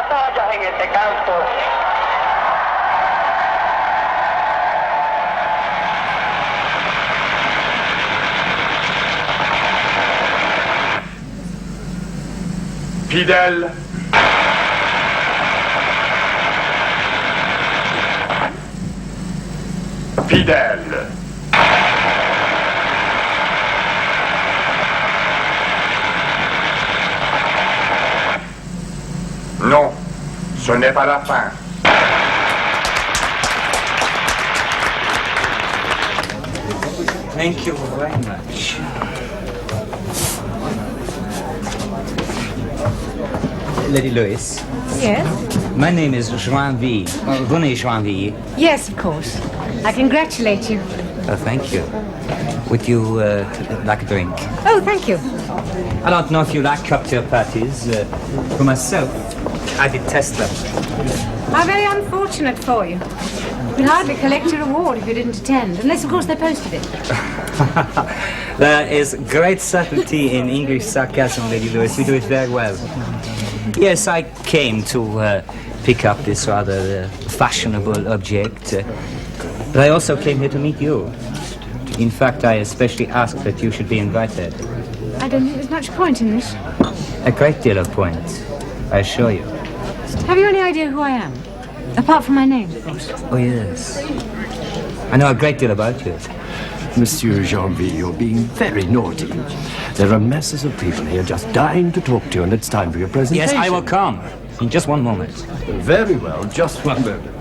batalla en este campo. Fidèle. Fidèle. Non, ce n'est pas la fin. Thank you very much. Lady Louis. Yes? My name is Joinville. René Joinville. Yes, of course. I congratulate you. Oh, thank you. Would you like a drink? Oh, thank you. I don't know if you like cocktail parties. For myself, I detest them. How very unfortunate for you. You'd hardly collect your reward if you didn't attend, unless, of course, they posted it. There is great subtlety in English sarcasm, Lady Louis. You do it very well. Yes, I came to pick up this rather fashionable object. But I also came here to meet you. In fact, I especially asked that you should be invited. I don't think there's much point in this. A great deal of point, I assure you. Have you any idea who I am? Apart from my name, of course. Oh, yes. I know a great deal about you. Monsieur Janvier, you're being very naughty. There are masses of people here just dying to talk to you, and it's time for your presentation. Yes, I will come. In just one moment. Very well, just one moment.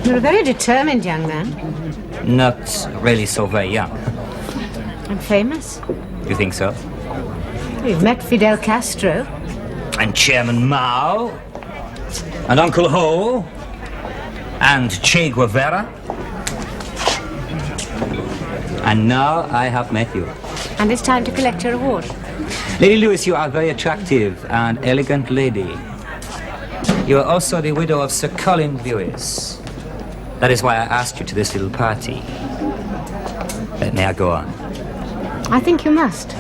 You're a very determined young man. Not really so very young. And famous. You think so? You've met Fidel Castro. And Chairman Mao. And Uncle Ho. And Che Guevara. And now I have met you. And it's time to collect your reward. Lady Louis, you are a very attractive and elegant lady. You are also the widow of Sir Callan Lewis. That is why I asked you to this little party. May I go on? I think you must.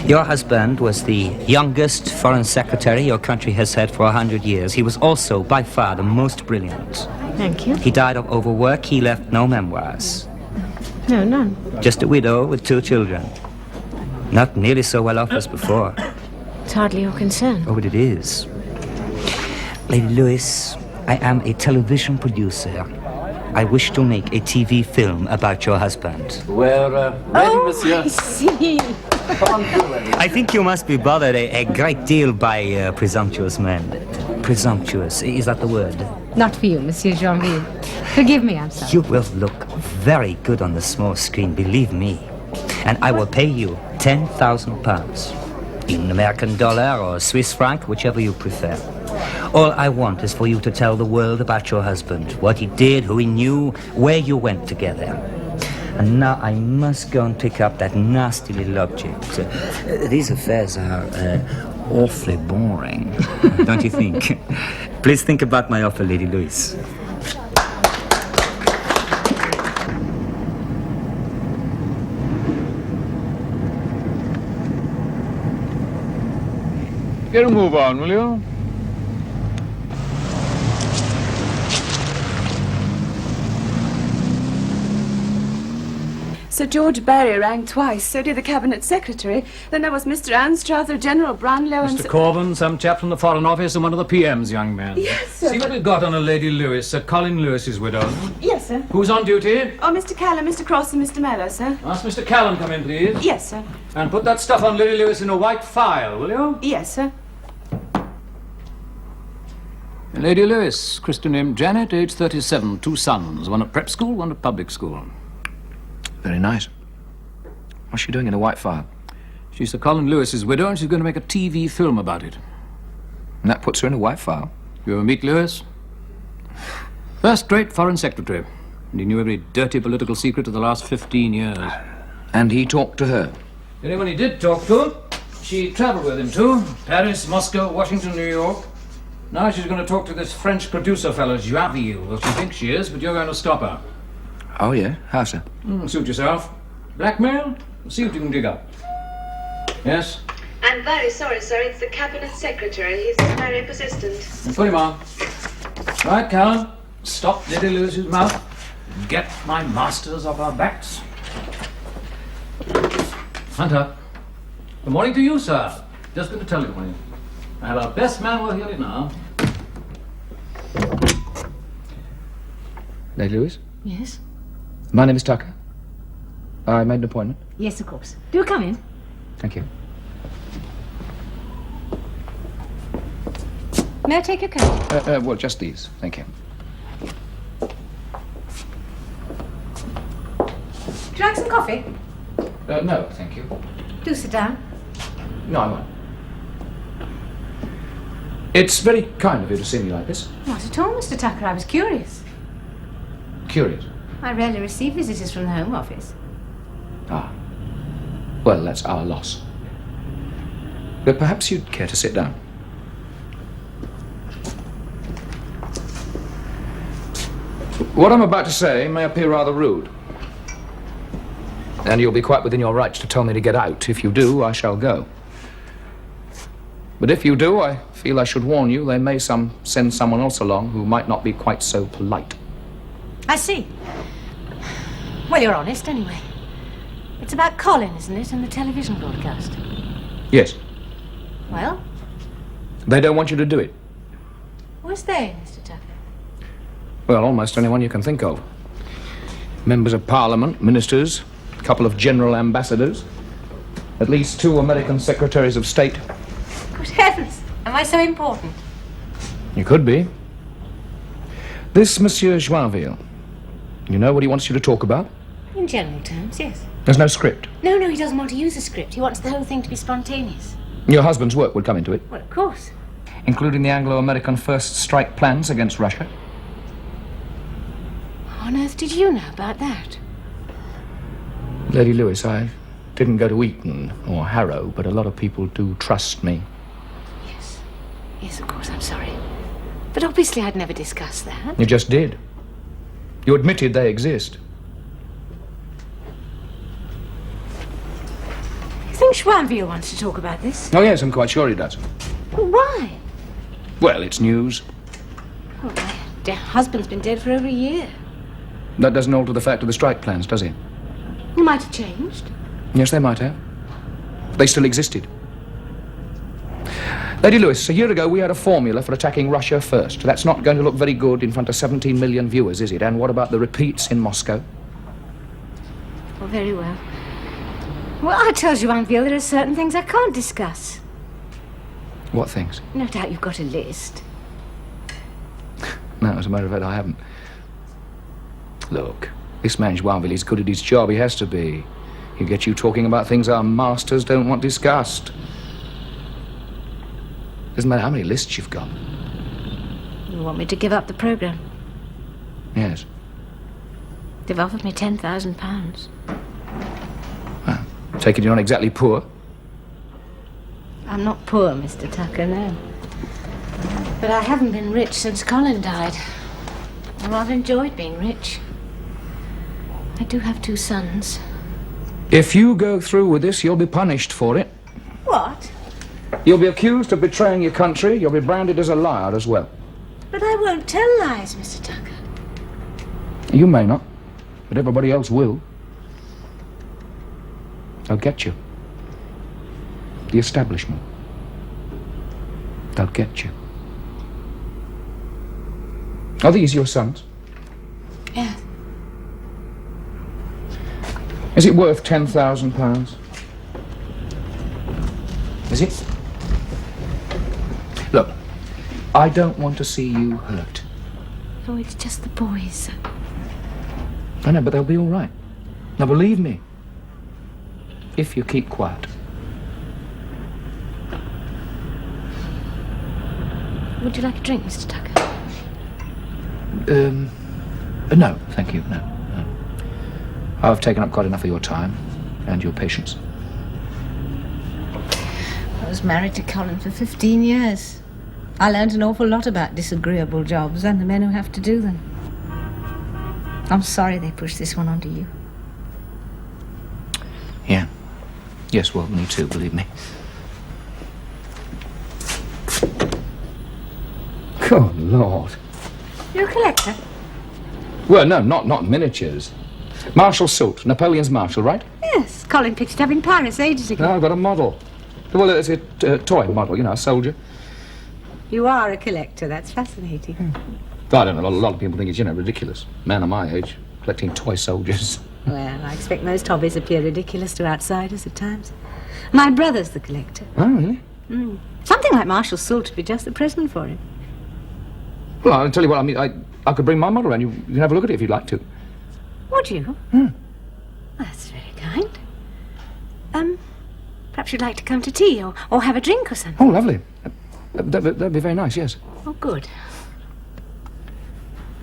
Your husband was the youngest foreign secretary your country has had for 100 years. He was also, by far, the most brilliant. Thank you. He died of overwork. He left no memoirs. No, none. Just a widow with 2 children. Not nearly so well off as before. It's hardly your concern. Oh, but it is. Lady Louis, I am a television producer. I wish to make a TV film about your husband. We're ready, monsieur. I see. I think you must be bothered a great deal by presumptuous men. Presumptuous, is that the word? Not for you, Monsieur Janvier. Forgive me, I'm sorry. You will look very good on the small screen, believe me. And I will pay you £10,000 in American dollar or Swiss franc, whichever you prefer. All I want is for you to tell the world about your husband, what he did, who he knew, where you went together. And now I must go and pick up that nasty little object. These affairs are awfully boring, don't you think? Please think about my offer, Lady Louis. Get a move on, will you? Sir George Barry rang twice, so did the Cabinet Secretary. Then there was Mr. Anstruther, General Brownlow, and... Mr. Corbin, some chap from the Foreign Office, and one of the PMs, young man. Yes, sir. See what we've got on a Lady Lewis, Sir Colin Lewis's widow. Yes, sir. Who's on duty? Oh, Mr. Callan, Mr. Cross, and Mr. Mello, sir. Ask Mr. Callan come in, please. Yes, sir. And put that stuff on Lady Lewis in a white file, will you? Yes, sir. Lady Lewis, Christian name Janet, age 37, 2 sons, one at prep school, one at public school. Very nice. What's she doing in a white file? She's Sir Colin Lewis's widow, and she's going to make a TV film about it. And that puts her in a white file? You ever meet Lewis? First-rate foreign secretary. And he knew every dirty political secret of the last 15 years. And he talked to her? Anyone he did talk to, she travelled with him too. Paris, Moscow, Washington, New York. Now she's going to talk to this French producer fellow, Joinville. Well, she thinks she is, but you're going to stop her. Oh, yeah? How, sir? Suit yourself. Blackmail? See what you can dig up. Yes? I'm very sorry, sir. It's the Cabinet Secretary. He's very persistent. Put him on. Right, Callan. Stop Lady Lewis's mouth. Get my masters off our backs. Hunter. Good morning to you, sir. Just going to tell you something. I have our best man working on it now. Lady Lewis? Yes? My name is Tucker. I made an appointment. Yes, of course. Do come in. Thank you. May I take your coat? Well, just these. Thank you. Would you like some coffee? No, thank you. Do sit down. No, I won't. It's very kind of you to see me like this. Not at all, Mr. Tucker. I was curious. Curious. I rarely receive visitors from the Home Office. Ah. Well, that's our loss. But perhaps you'd care to sit down. What I'm about to say may appear rather rude. And you'll be quite within your rights to tell me to get out. If you do, I shall go. But if you do, I feel I should warn you, they may send someone else along who might not be quite so polite. I see. Well, you're honest, anyway. It's about Callan, isn't it, and the television broadcast? Yes. Well, They don't want you to do it. who's they, Mr. Tucker? Well, almost anyone you can think of. Members of Parliament, ministers, a couple of general ambassadors, at least 2 American secretaries of state. Good heavens! Am I so important? You could be. This Monsieur Joinville, you know what he wants you to talk about? In general terms, yes. There's no script. No, he doesn't want to use a script. He wants the whole thing to be spontaneous. Your husband's work would come into it, Well, of course. including the Anglo-American first strike plans against Russia. How on earth did you know about that? Lady Lewis, I didn't go to Eton or Harrow, but a lot of people do trust me. Yes. Yes, of course, I'm sorry. But obviously I'd never discussed that. You just did. You admitted they exist. You think Joinville wants to talk about this? Oh, yes, I'm quite sure he does. Well, why? Well, it's news. Oh, my dear husband's been dead for over a year. That doesn't alter the fact of the strike plans, does it? He might have changed. Yes, they might have. They still existed. Lady Lewis, a year ago we had a formula for attacking Russia first. That's not going to look very good in front of 17 million viewers, is it? And what about the repeats in Moscow? Oh, very well. Well, I tell Joinville there are certain things I can't discuss. What things? No doubt you've got a list. No, as a matter of fact, I haven't. Look, this man Joinville is good at his job. He has to be. He'll get you talking about things our masters don't want discussed. Doesn't matter how many lists you've got. You want me to give up the programme? Yes. They've offered me £10,000. Well, take it you're not exactly poor. I'm not poor, Mr. Tucker, no. But I haven't been rich since Callan died. I rather enjoyed being rich. I do have 2 sons. If you go through with this, you'll be punished for it. What? You'll be accused of betraying your country. You'll be branded as a liar as well. But I won't tell lies, Mr. Tucker. You may not, but everybody else will. They'll get you. The establishment. They'll get you. Are these your sons? Yes. Is it worth £10,000? Is it? Look, I don't want to see you hurt. Oh, it's just the boys. I know, but they'll be all right. Now, believe me, if you keep quiet. Would you like a drink, Mr. Tucker? No, thank you, no. I've taken up quite enough of your time and your patience. I was married to Callan for 15 years. I learned an awful lot about disagreeable jobs and the men who have to do them. I'm sorry they pushed this one onto you. Yeah. Yes, well, me too, believe me. Good Lord. You're a collector? Well, no, not miniatures. Marshall suit. Napoleon's Marshal, right? Yes, Colin picked it up in Paris ages ago. No, I've got a model. Well, it's a toy model, you know, a soldier. You are a collector, that's fascinating. I don't know, a lot of people think it's, you know, ridiculous. Man of my age, collecting toy soldiers. Well, I expect most hobbies appear ridiculous to outsiders at times. My brother's the collector. Oh, really? Something like Marshall Salt would be just the present for him. Well, I'll tell you what, I mean, I could bring my model around. You can have a look at it if you'd like to. Would you? That's very kind. Perhaps you'd like to come to tea or have a drink or something. Oh, lovely. That'd be very nice, yes. Oh, good.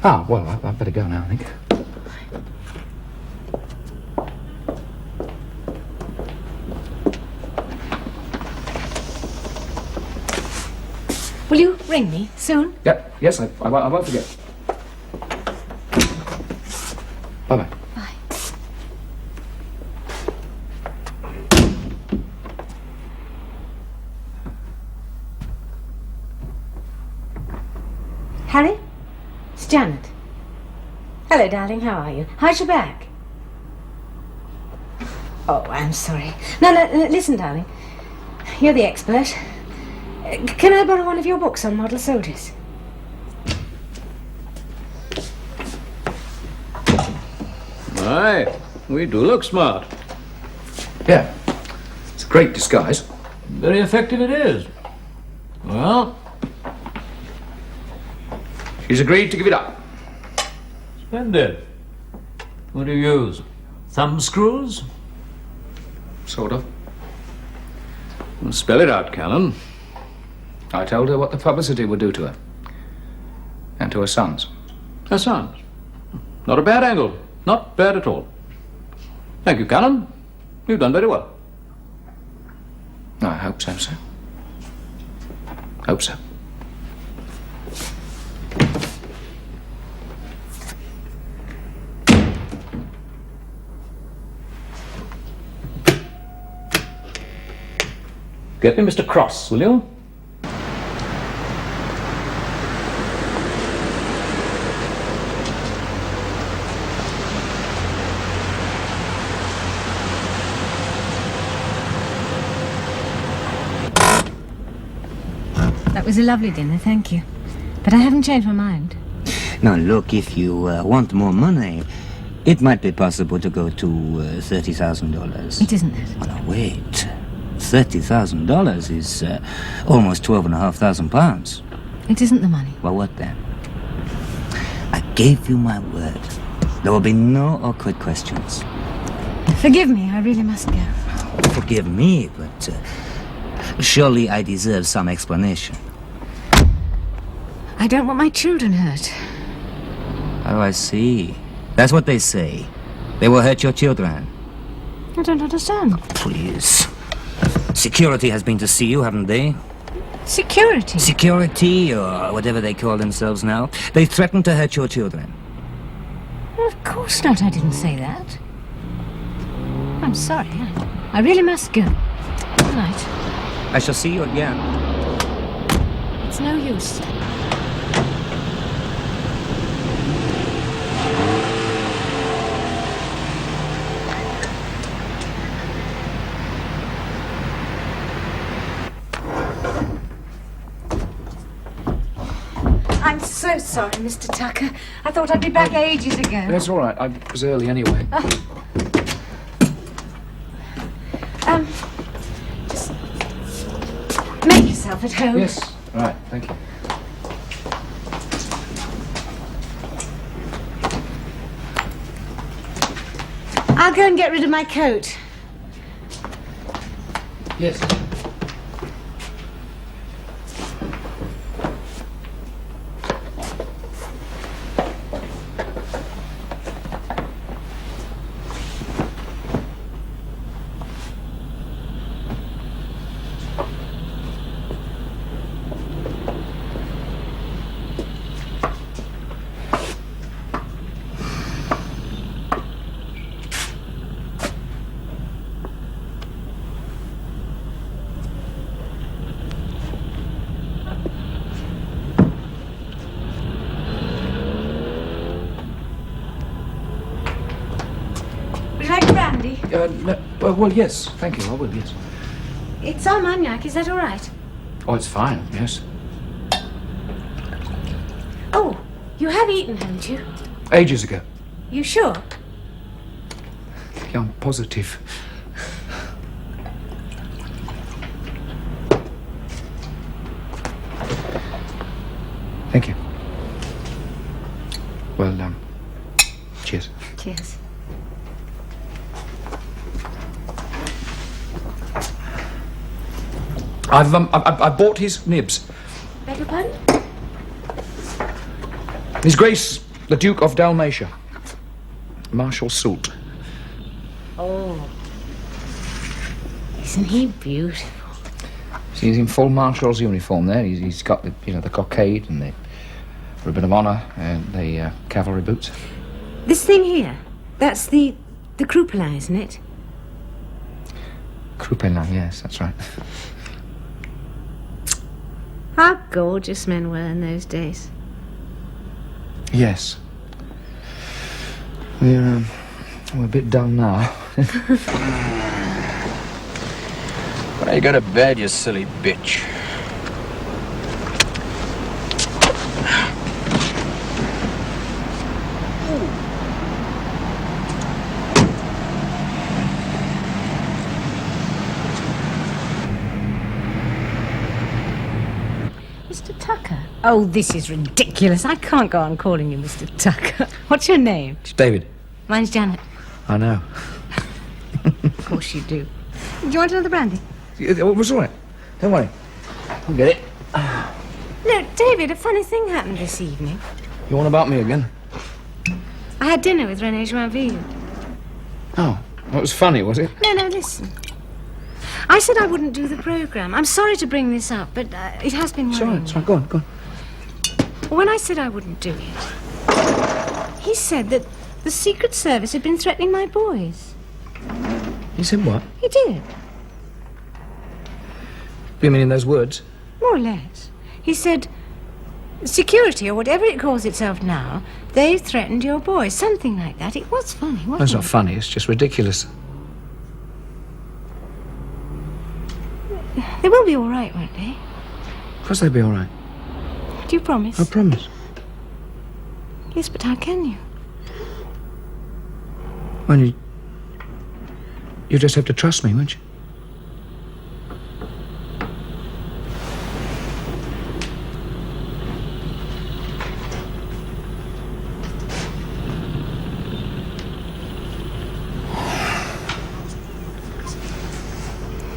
Ah, well, I'd better go now, I think. Will you ring me soon? Yeah, yes, I won't forget. Bye-bye. Bye. Harry? It's Janet. Hello, darling. How are you? How's your back? Oh, I'm sorry. No, listen, darling. You're the expert. Can I borrow one of your books on model soldiers? Aye, we do look smart. Yeah. It's a great disguise. Very effective it is. Well, She's agreed to give it up. splendid. What do you use? Thumb screws? Sort of. Well, spell it out, Callan. I told her what the publicity would do to her. And to her sons. Her sons. Not a bad angle. Not bad at all. Thank you, Callan. You've done very well. I hope so, sir. Hope so. Get me Mr. Cross, will you? That was a lovely dinner, thank you. But I haven't changed my mind. Now, look, if you want more money, it might be possible to go to $30,000. It isn't that. Oh, no, wait. $30,000 is almost £12,500. It isn't the money. Well, what then? I gave you my word. There will be no awkward questions. Forgive me, I really must go. Forgive me, but surely I deserve some explanation. I don't want my children hurt. Oh, I see. That's what they say. They will hurt your children. I don't understand. Please. Security has been to see you, haven't they? Security? Security, or whatever they call themselves now. They threatened to hurt your children. Well, of course not, I didn't say that. I'm sorry. I really must go. Good night. I shall see you again. It's no use. I'm so sorry, Mr. Tucker. I thought I'd be back ages ago. That's all right. I was early anyway. Just make yourself at home. Yes. Right. Thank you. I'll go and get rid of my coat. Yes. Well, yes. Thank you. I will, yes. It's Armagnac, is that all right? Oh, it's fine, yes. Oh, you have eaten, haven't you? Ages ago. You sure? Yeah, I'm positive. Thank you. Well, cheers. Cheers. I bought his nibs. Beg your pardon? His Grace, the Duke of Dalmatia. Marshal Soult. Oh. Isn't he beautiful? See, he's in full marshal's uniform there. He's got the, the cockade and the ribbon of honour and the cavalry boots. This thing here, that's the Croupelin, isn't it? Croupelin, yes, that's right. How gorgeous men were in those days. Yes. We're a bit dull now. Well, you go to bed, you silly bitch. Mr. Tucker? Oh, this is ridiculous. I can't go on calling you Mr. Tucker. What's your name? It's David. Mine's Janet. I know. Of course you do. Do you want another brandy? It was all right. Don't worry. I'll get it. No, David, a funny thing happened this evening. You want about me again? I had dinner with René Joinville. Oh, that was funny, was it? No, listen. I said I wouldn't do the programme. I'm sorry to bring this up, but it has been worrying It's all right. Go on. When I said I wouldn't do it, he said that the Secret Service had been threatening my boys. He said what? He did, You mean in those words? more or less. He said, security, or whatever it calls itself now, they threatened your boys. Something like that. It was funny, wasn't That's it? not funny. It's just ridiculous. They will be all right, won't they? Of course they'll be all right. Do you promise? I promise. Yes, but how can you? Well, you just have to trust me, won't you?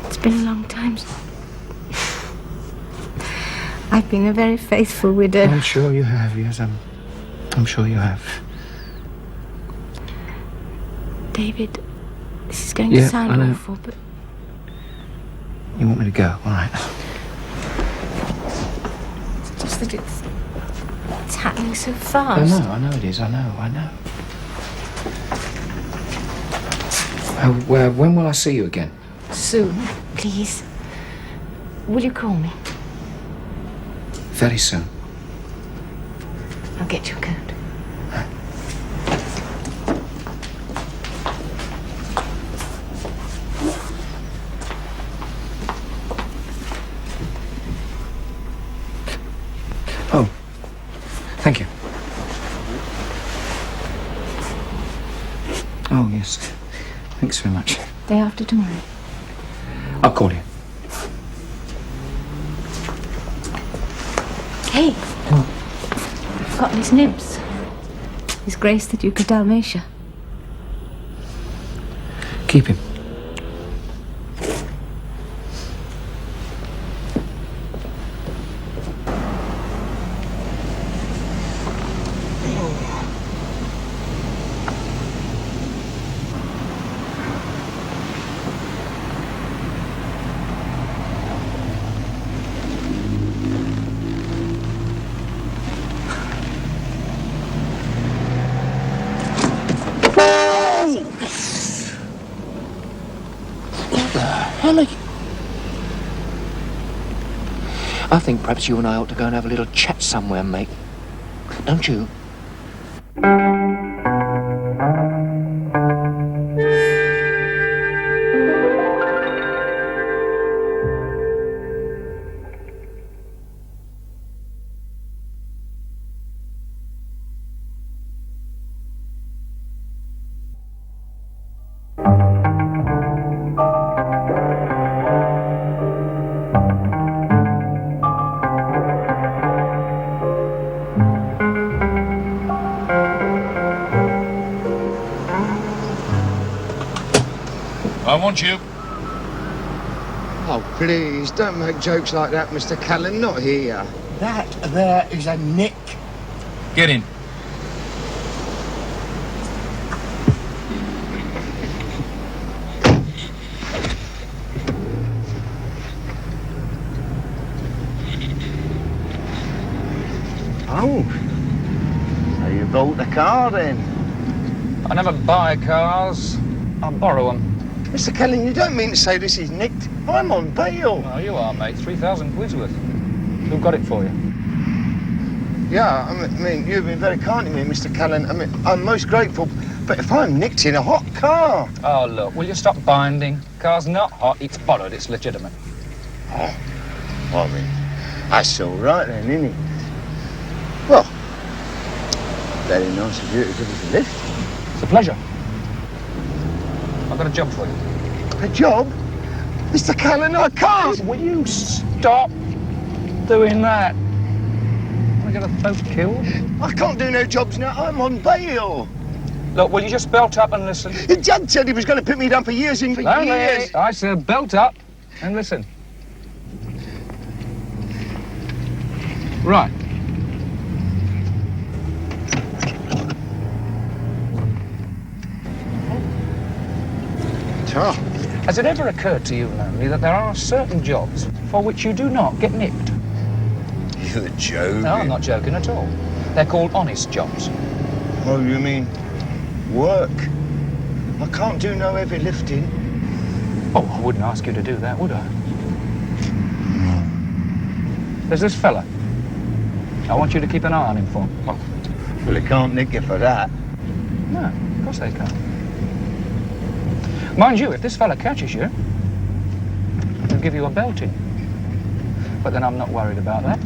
It's been a long time. I've been a very faithful widow. I'm sure you have, yes. I'm sure you have. David, this is going to sound I know. awful, but You want me to go? All right. it's just that it's happening so fast. I know it is. I know. When will I see you again? Soon, please. Will you call me? Very soon. I'll get your coat. Oh, thank you. Oh, yes. Thanks very much. Day after tomorrow. I'll call you. Hey, I've got his nibs. His Grace the Duke of Dalmatia. Keep him. I think perhaps you and I ought to go and have a little chat somewhere, mate. Don't you? I want you. Oh, please, don't make jokes like that, Mr. Callan. Not here. That there is a nick. Get in. Oh, so you bought the car then? I never buy cars. I borrow them. Mr. Callan, you don't mean to say this is nicked? I'm on bail. Well, you are, mate. 3,000 quid's worth. Who got it for you? Yeah, I mean, you've been very kind to me, Mr. Callan. I mean, I'm most grateful. But if I'm nicked in a hot car... Oh, look, will you stop binding? Car's not hot, it's borrowed, it's legitimate. Oh, well, I mean, that's all right then, isn't it? Well, very nice of you to give us a lift. It's a pleasure. I've got a job for you. A job? Mr. Callan, I can't! Will you stop doing that? Want to get us both killed? I can't do no jobs now, I'm on bail. Look, will you just belt up and listen? The judge said he was going to put me down for years and for years. I said belt up and listen. Right. Oh. Has it ever occurred to you, Lonely, that there are certain jobs for which you do not get nicked? You're joking. No, I'm not joking at all. They're called honest jobs. Oh, you mean work? I can't do no heavy lifting. Oh, I wouldn't ask you to do that, would I? There's this fella. I want you to keep an eye on him for me. Oh. Well, they can't nick you for that. No, of course they can't. Mind you, if this fella catches you, he'll give you a belting. But then I'm not worried about that.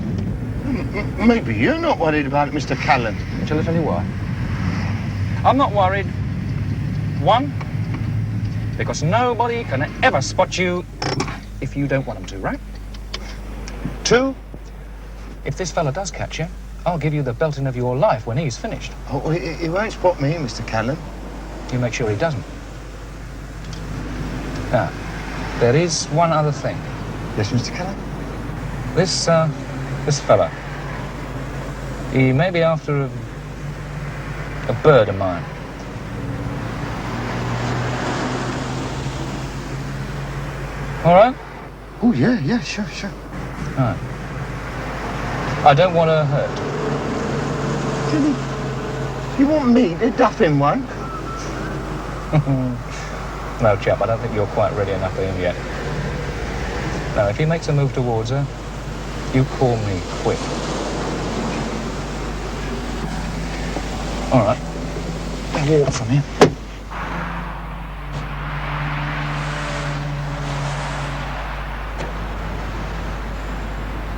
Maybe you're not worried about it, Mr. Callan. Shall I tell you why? I'm not worried. One, because nobody can ever spot you if you don't want them to, right? Two, if this fella does catch you, I'll give you the belting of your life when he's finished. Oh, he won't spot me, Mr. Callan. You make sure he doesn't. Now, there is one other thing. Yes, Mr. Callan? This fella, he may be after a bird of mine. All right? Oh, yeah, sure. All right. I don't want to hurt. Really? You want me to duff him one? No, chap, I don't think you're quite ready enough for him yet. Now, if he makes a move towards her, you call me quick. All right. I'll walk from here.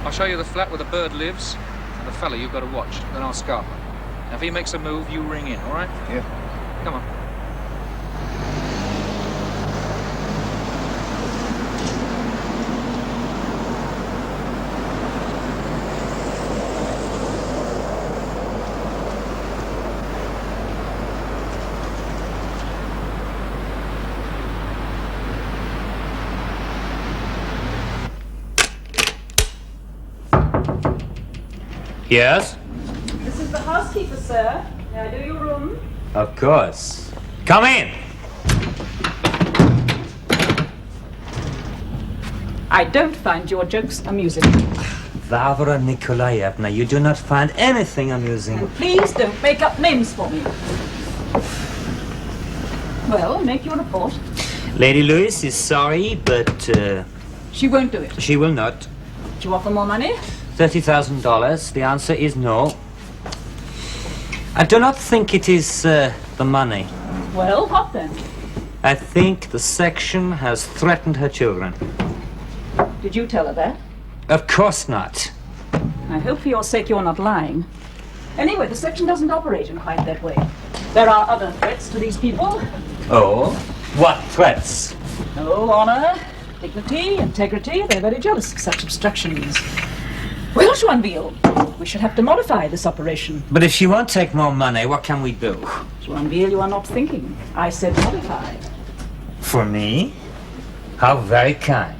I'll show you the flat where the bird lives, and the fella you've got to watch. Then I'll scarp him. Now, if he makes a move, you ring in, all right? Yeah. Come on. Yes? This is the housekeeper, sir. May I do your room? Of course. Come in! I don't find your jokes amusing. Varvara Nikolaevna, you do not find anything amusing. And please don't make up names for me. Well, make your report. Lady Lewis is sorry, but She won't do it. she will not. Do you offer more money? $30,000. The answer is no. I do not think it is the money. Well, what then? I think the section has threatened her children. Did you tell her that? Of course not. I hope for your sake you're not lying. Anyway, the section doesn't operate in quite that way. There are other threats to these people. Oh? What threats? Oh, honor, dignity, integrity. They're very jealous of such obstructions. Well, Joinville, we shall have to modify this operation. But if she won't take more money, what can we do? Joinville, you are not thinking. I said modify. For me? How very kind.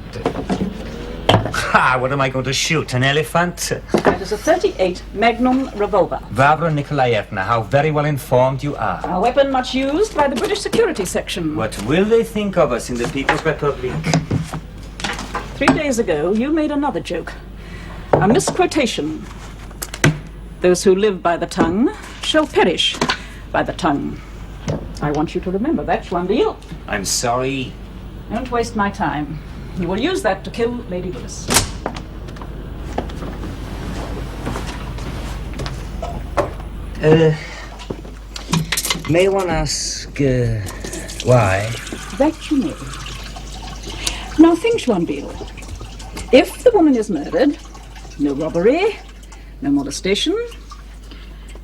Ha! What am I going to shoot? An elephant? That is a .38 Magnum revolver. Barbara Nikolaevna, how very well informed you are. A weapon much used by the British security section. What will they think of us in the People's Republic? 3 days ago, you made another joke. A misquotation. Those who live by the tongue shall perish by the tongue. I want you to remember that, Schwanville. I'm sorry. Don't waste my time. You will use that to kill Lady Lewis. May one ask, why? That you may. Now think, Schwanville. If the woman is murdered, no robbery, no molestation,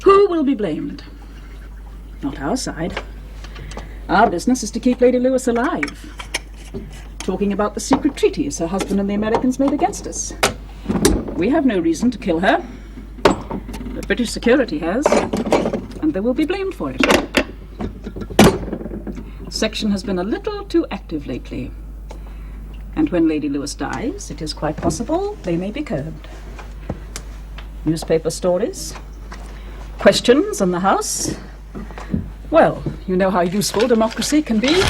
who will be blamed? Not our side. Our business is to keep Lady Lewis alive. Talking about the secret treaties her husband and the Americans made against us. We have no reason to kill her. The British security has, and they will be blamed for it. Section has been a little too active lately. And when Lady Lewis dies, it is quite possible they may be curbed. Newspaper stories, questions in the House. Well, you know how useful democracy can be.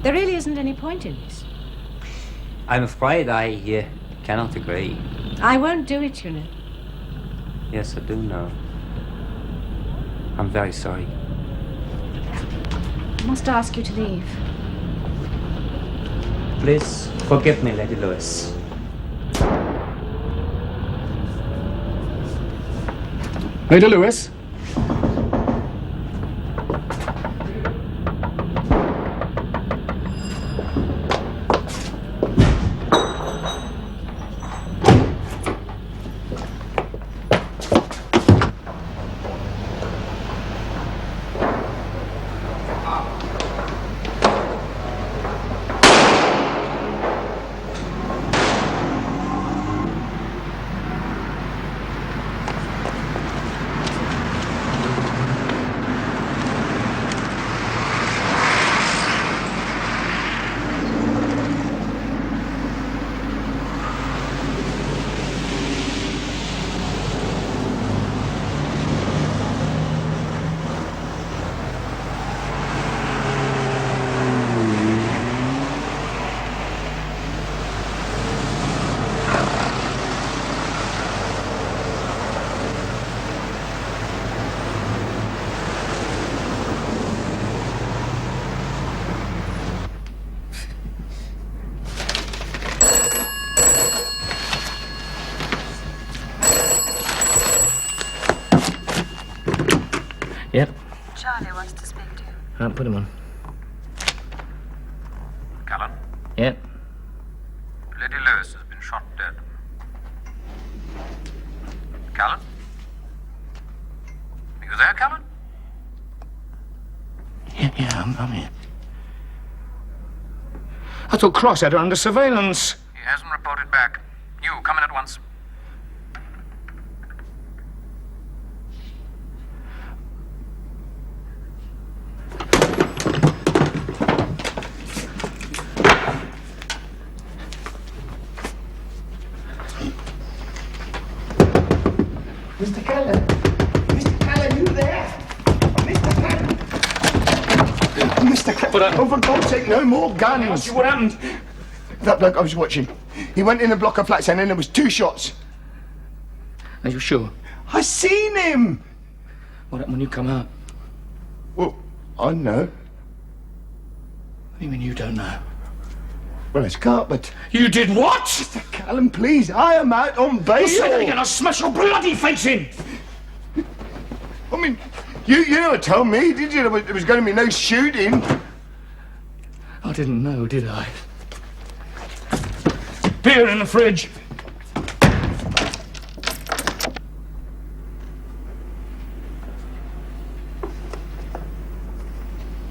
There really isn't any point in this. I'm afraid I cannot agree. I won't do it, you know. Yes, I do know. I'm very sorry. I must ask you to leave. Please forgive me, Lady Lewis. Lady Lewis? Yep. Charlie wants to speak to you. Put him on. Callan, Yep. Lady Lewis has been shot dead. Callan? Are you there, Callan? Yeah, I'm here. I thought Cross had her under surveillance. He hasn't reported back. You, come in at once. Mr. Callan! Mr. Callan, you there? Mr. Callan, oh, for God's sake, no more guns. What happened? That bloke I was watching, he went in a block of flats and then there was 2 shots. Are you sure? I seen him. What happened when you come out? Well, I know. What do you mean you don't know? Well, it's carpet. You did what? Mr. Callan, please, I am out on bail. You said that again, I'll smash your bloody face in! I mean, you never told me, did you, there was going to be no shooting? I didn't know, did I? Beer in the fridge.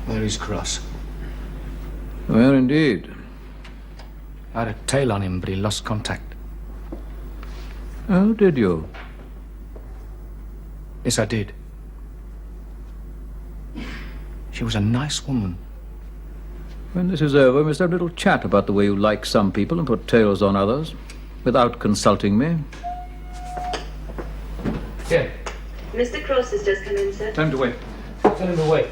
Where is Cross? Where indeed? I had a tail on him, but he lost contact. Oh, did you? Yes, I did. She was a nice woman. When this is over, we must have a little chat about the way you like some people and put tails on others, without consulting me. Here. Mr. Cross has just come in, sir. Time to wait. Tell him to wait.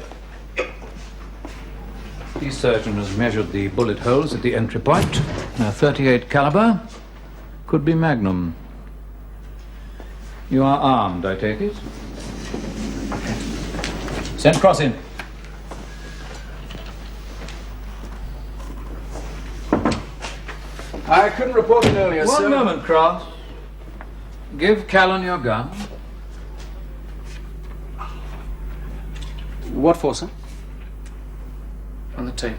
The surgeon has measured the bullet holes at the entry point. Now, 38 caliber. Could be Magnum. You are armed, I take it? Send Cross in. I couldn't report it earlier, sir. One moment, Cross. Give Callan your gun. What for, sir? On the table.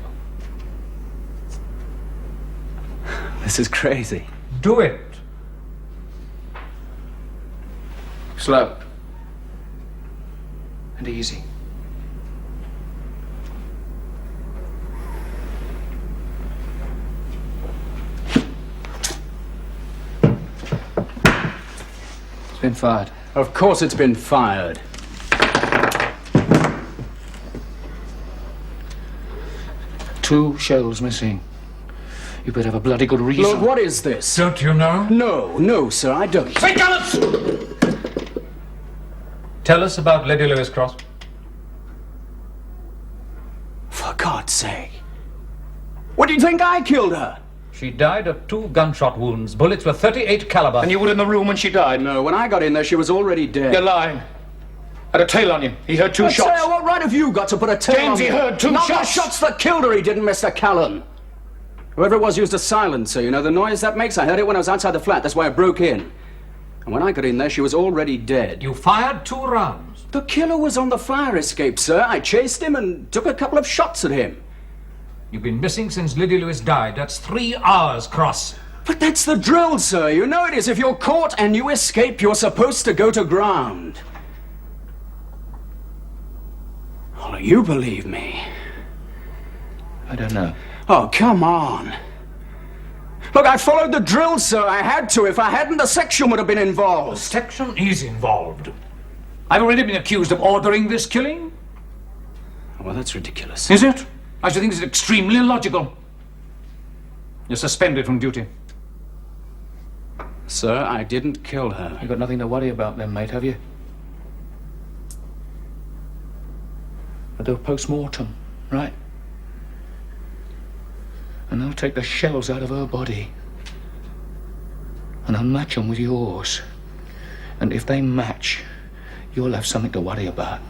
This is crazy. Do it. Slow. And easy. It's been fired. Of course it's been fired. Two shells missing. You better have a bloody good reason. Lord, what is this? Don't you know? No, sir, I don't. St. Gallops! Tell us about Lady Lewis, Cross. For God's sake. What do you think I killed her? She died of 2 gunshot wounds. Bullets were 38 caliber. And you were in the room when she died? No, when I got in there, she was already dead. You're lying. Had a tail on you. He heard 2 shots. Sir, what right have you got to put a tail James, on me? he heard 2 Not shots. the shots that killed her, he didn't, Mr. Callan. Whoever it was used a silencer, you know, the noise that makes. I heard it when I was outside the flat. That's why I broke in. And when I got in there, she was already dead. You fired 2 rounds. The killer was on the fire escape, sir. I chased him and took a couple of shots at him. You've been missing since Lady Lewis died. That's 3 hours, Cross. But that's the drill, sir. You know it is. If you're caught and you escape, you're supposed to go to ground. Oh, you believe me? I don't know. Oh, come on. Look, I followed the drill, sir. I had to. If I hadn't, the section would have been involved. The section is involved. I've already been accused of ordering this killing. Well, that's ridiculous. Is it? I should think it's extremely illogical. You're suspended from duty. Sir, I didn't kill her. You've got nothing to worry about then, mate, have you? I'll do a post-mortem, right? And I'll take the shells out of her body. And I'll match them with yours. And if they match, you'll have something to worry about.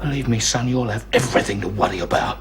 Believe me, son, you'll have everything to worry about.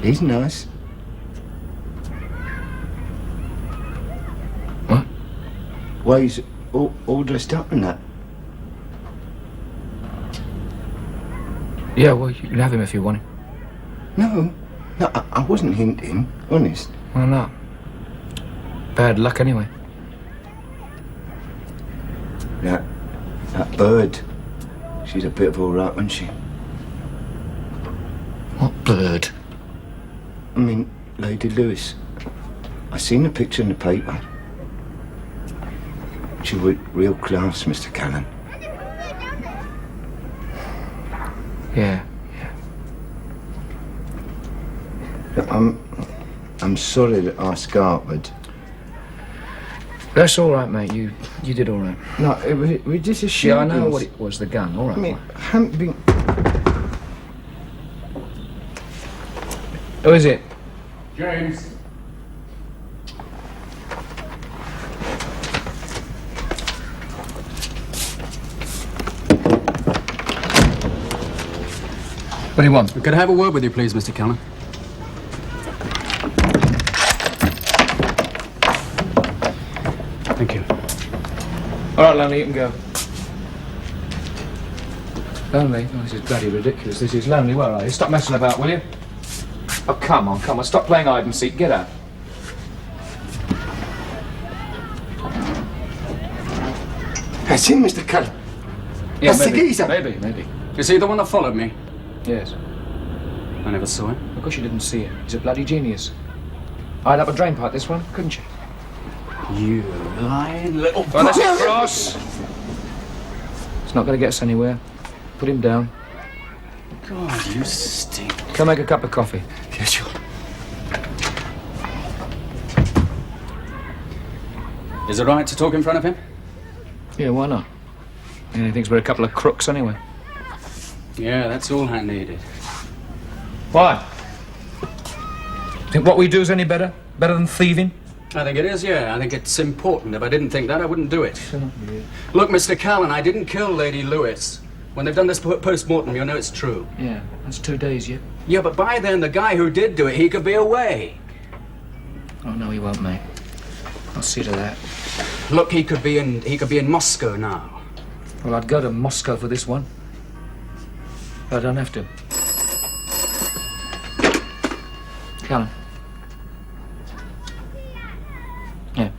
He's nice. What? Well, he's all dressed up and that. Yeah, well, you can have him if you want him. No, No, I wasn't hinting, honest. Well, not. Bad luck, anyway. That bird. She's a bit of all right, wasn't she? What bird? I mean, Lady Lewis. I seen the picture in the paper. She was real class, Mr. Callan. Yeah. I'm sorry that I scarpered. That's all right, mate. You did all right. No, it was just a shooting. Yeah, I know what it was, the gun. All right. I mean, I haven't been... Who is it? James. What do you want? Could I have a word with you, please, Mr. Callan? Thank you. All right, Lonely, you can go. Lonely? Oh, this is bloody ridiculous. This is Lonely. Where are you? Stop messing about, will you? Oh, come on. Stop playing hide and seek. Get out. That's him, Mr. Callan. Yeah, That's the geezer. Maybe. Is he the one that followed me? Yes. I never saw him. Of course you didn't see it. He's a bloody genius. I'd up a drain pipe, this one, couldn't you? You lying little... Well, that's a cross. It's not going to get us anywhere. Put him down. God, you stink. Come make a cup of coffee. Yeah, sure. Is it right to talk in front of him? Yeah, why not? He thinks we're a couple of crooks anyway. Yeah, that's all I needed. Why? Think what we do is any better? Better than thieving? I think it is, yeah. I think it's important. If I didn't think that, I wouldn't do it. Look, Mr. Callan, I didn't kill Lady Lewis. When they've done this post-mortem, you'll know it's true. Yeah, that's 2 days yet. Yeah, but by then, the guy who did do it, he could be away. Oh, no, he won't, mate. I'll see to that. Look, he could be in Moscow now. Well, I'd go to Moscow for this one. But I don't have to. Callan. Yeah.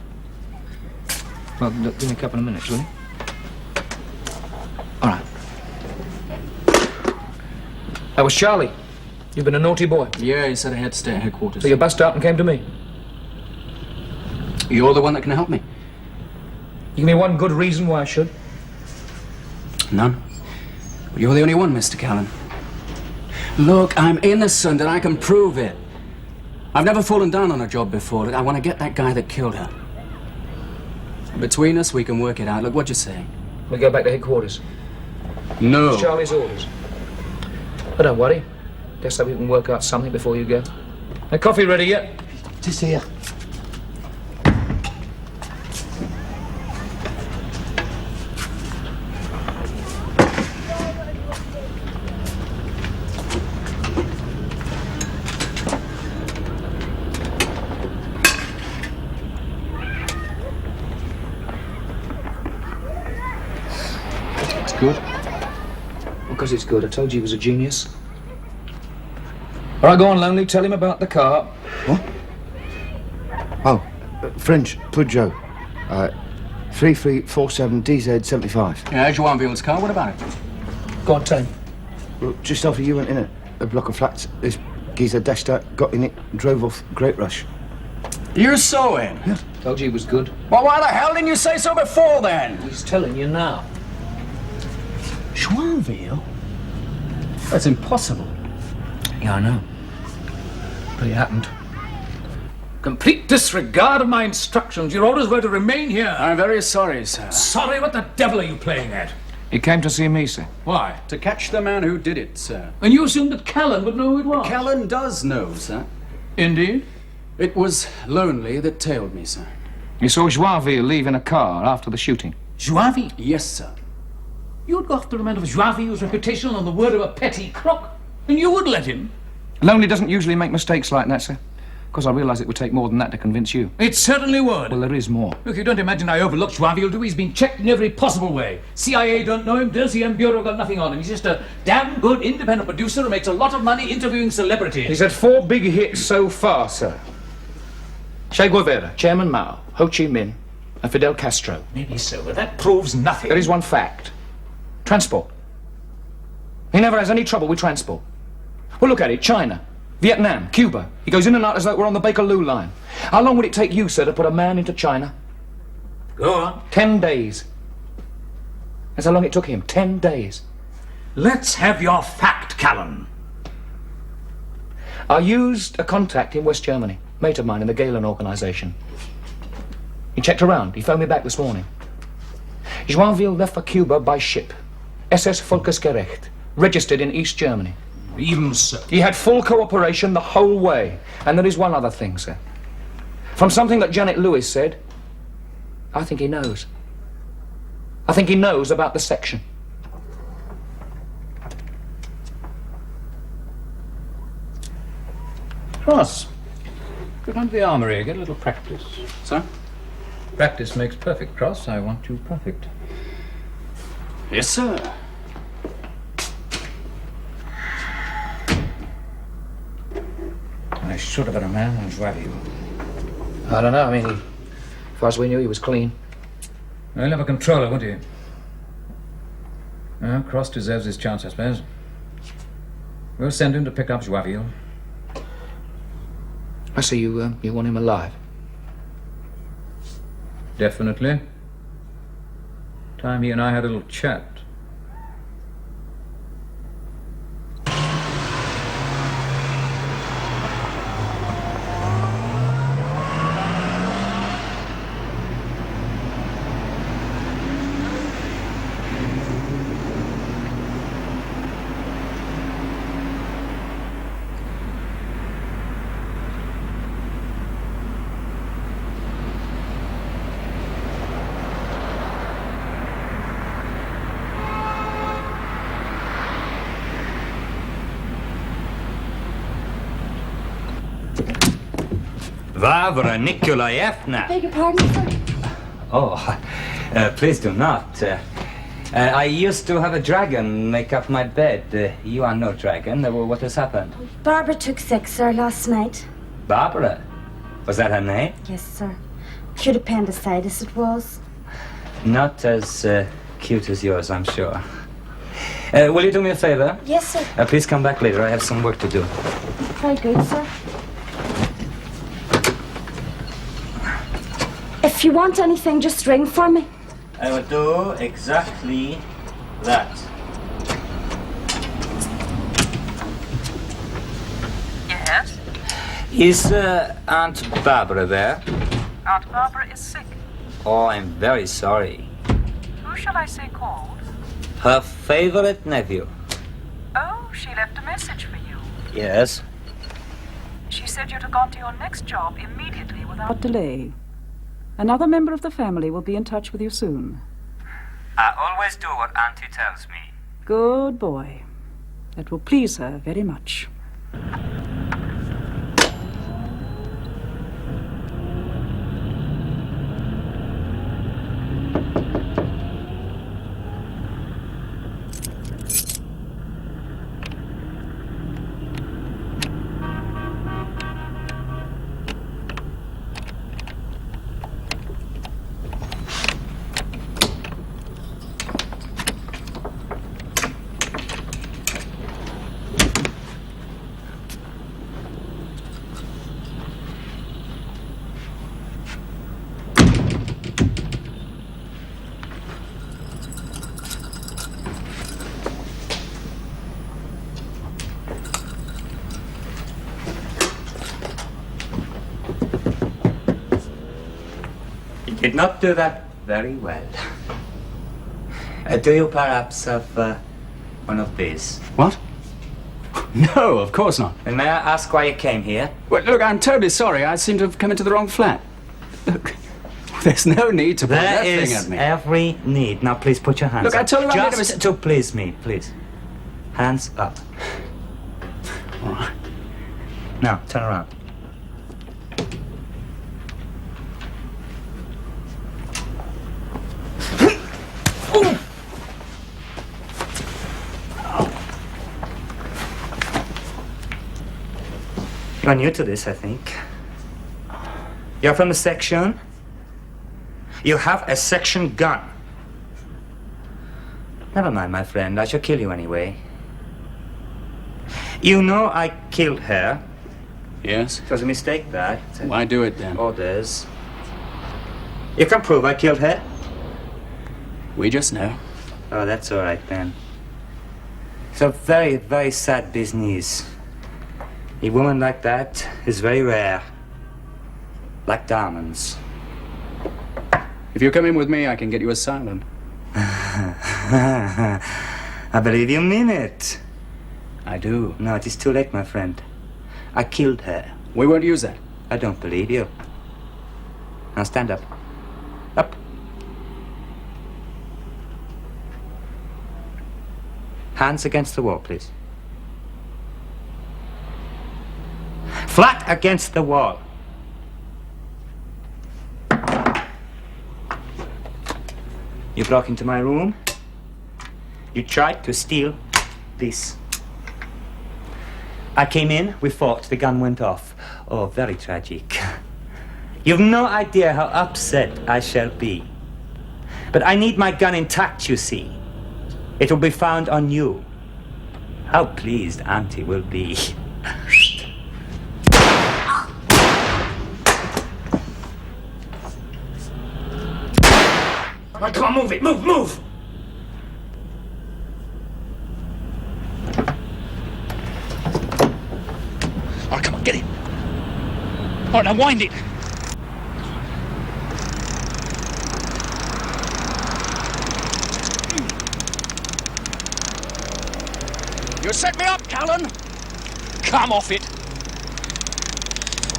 Well, look, give me a couple of minutes, will you? All right. That was Charlie. You've been a naughty boy. Yeah, he said I had to stay at headquarters. So you bust out and came to me. You're the one that can help me. You give me one good reason why I should. None. But you're the only one, Mr. Callan. Look, I'm innocent and I can prove it. I've never fallen down on a job before. I want to get that guy that killed her. Between us, we can work it out. Look, what you say? We go back to headquarters. No. It's Charlie's orders. But don't worry. Guess that we can work out something before you go. The coffee ready yet? Just here. It's good. Because it's good. I told you he was a genius. All right, go on, Lonely. Tell him about the car. What? Oh, French Peugeot. 3347 DZ75. Yeah, Joinville's car. What about it? Go on, tell him. Well, just after you went in it, a block of flats, this geezer dashed out, got in it, and drove off. Great rush. You saw him? Yeah. Told you he was good. Well, why the hell didn't you say so before then? He's telling you now. Joinville? That's impossible. Yeah, I know. But it happened. Complete disregard of my instructions. Your orders were to remain here. I'm very sorry, sir. Sorry? What the devil are you playing at? He came to see me, sir. Why? To catch the man who did it, sir. And you assumed that Callan would know who it was? Callan does know, sir. Indeed? It was Lonely that tailed me, sir. You saw Joinville leave in a car after the shooting? Joinville? Yes, sir. You'd go after a man of Joinville's reputation on the word of a petty crook, and you would let him? Lonely doesn't usually make mistakes like that, sir. Of course, I realise it would take more than that to convince you. It certainly would. Well, there is more. Look, you don't imagine I overlooked Joinville, do we? He's been checked in every possible way. CIA don't know him, DCM Bureau got nothing on him. He's just a damn good independent producer who makes a lot of money interviewing celebrities. He's had 4 big hits so far, sir. Che Guevara, Chairman Mao, Ho Chi Minh, and Fidel Castro. Maybe so, but that proves nothing. There is one fact. Transport. He never has any trouble with transport. Well, look at it. China, Vietnam, Cuba. He goes in and out as though we're on the Bakerloo line. How long would it take you, sir, to put a man into China? Go on. 10 days. That's how long it took him. 10 days. Let's have your fact, Callan. I used a contact in West Germany, mate of mine in the Callan organisation. He checked around. He phoned me back this morning. Joinville left for Cuba by ship. SS Volksgerecht, registered in East Germany. Even so. He had full cooperation the whole way. And there is one other thing, sir. From something that Janet Lewis said, I think he knows. I think he knows about the section. Ross, go down to the armoury, get a little practice. Sir? Practice makes perfect, Cross. I want you perfect. Yes, sir. I should have been a man on Joinville. I don't know. I mean, as far as we knew, he was clean. He'll have a controller, won't he? Well, Cross deserves his chance, I suppose. We'll send him to pick up Joinville. I see you want him alive. Definitely. Time he and I had a little chat. Vavra Nikolaevna. Beg your pardon, sir? Oh, please do not. I used to have a dragon make up my bed. You are no dragon. What has happened? Barbara took sick, sir, last night. Barbara? Was that her name? Yes, sir. Acute appendicitis it was. Not as cute as yours, I'm sure. Will you do me a favor? Yes, sir. Please come back later. I have some work to do. Very good, sir. If you want anything, just ring for me. I will do exactly that. Yes? Is Aunt Barbara there? Aunt Barbara is sick. Oh, I'm very sorry. Who shall I say called? Her favorite nephew. Oh, she left a message for you. Yes. She said you'd have gone to your next job immediately without delay. Another member of the family will be in touch with you soon. I always do what Auntie tells me. Good boy. That will please her very much. Did not do that very well. Do you perhaps have one of these? What? No, of course not. And may I ask why you came here? Well, look, I'm terribly sorry. I seem to have come into the wrong flat. Look, there's no need to point that thing at me. There is every need. Now, please put your hands Look, up. I tell you I made a Just to please me, please. Hands up. All right. Now, turn around. You're new to this, I think. You're from a section? You have a section gun. Never mind, my friend. I shall kill you anyway. You know I killed her. Yes? It was a mistake, that. Why do it, then? Orders. You can prove I killed her? We just know. Oh, that's all right, then. It's a very, very sad business. A woman like that is very rare. Like diamonds. If you come in with me, I can get you asylum. I believe you mean it. I do. No, it is too late, my friend. I killed her. We won't use that. I don't believe you. Now stand up. Up. Hands against the wall, please. Flat against the wall. You broke into my room. You tried to steal this. I came in, we fought, the gun went off. Oh, very tragic. You've no idea how upset I shall be. But I need my gun intact, you see. It will be found on you. How pleased Auntie will be. Right, come on, move it, move! All right, come on, get it. All right, now wind it. You set me up, Callan. Come off it.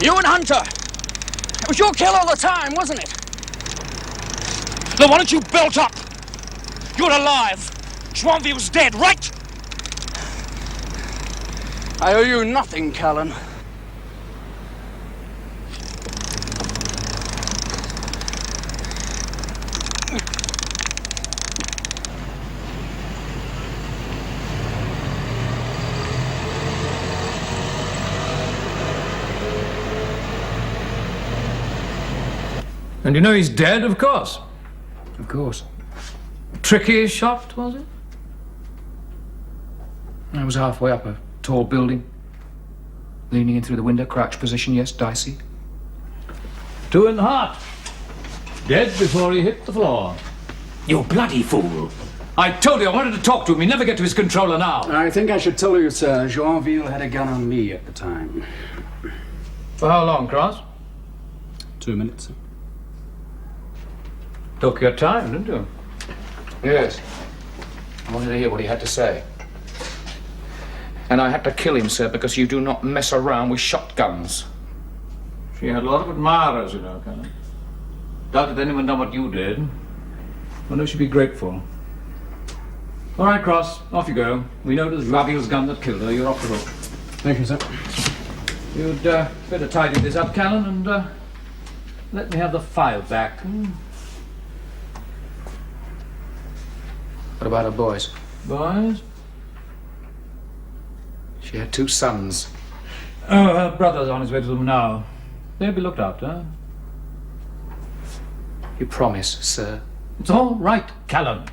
You and Hunter. It was your kill all the time, wasn't it? Then why don't you belt up? You're alive. Schwanville's dead, right? I owe you nothing, Callan. And you know he's dead, of course. Of course. Tricky shot, was it? I was halfway up a tall building. Leaning in through the window, crouch position, yes, dicey. 2 in the heart. Dead before he hit the floor. You bloody fool. I told you I wanted to talk to him. He never get to his controller now. I think I should tell you, sir, Joinville had a gun on me at the time. For how long, Cross? 2 minutes. Took your time, didn't you? Yes. I wanted to hear what he had to say. And I had to kill him, sir, because you do not mess around with shotguns. She had a lot of admirers, you know, Callan. Doubt that anyone done what you did. Well, they should be grateful. All right, Cross, off you go. We know it was Raville's gun that killed her. You're off the hook. Thank you, sir. You'd better tidy this up, Callan, and let me have the file back. What about her boys? Boys? She had 2 sons. Oh, her brother's on his way to them now. They'll be looked after. You promise, sir? It's all right, Callan.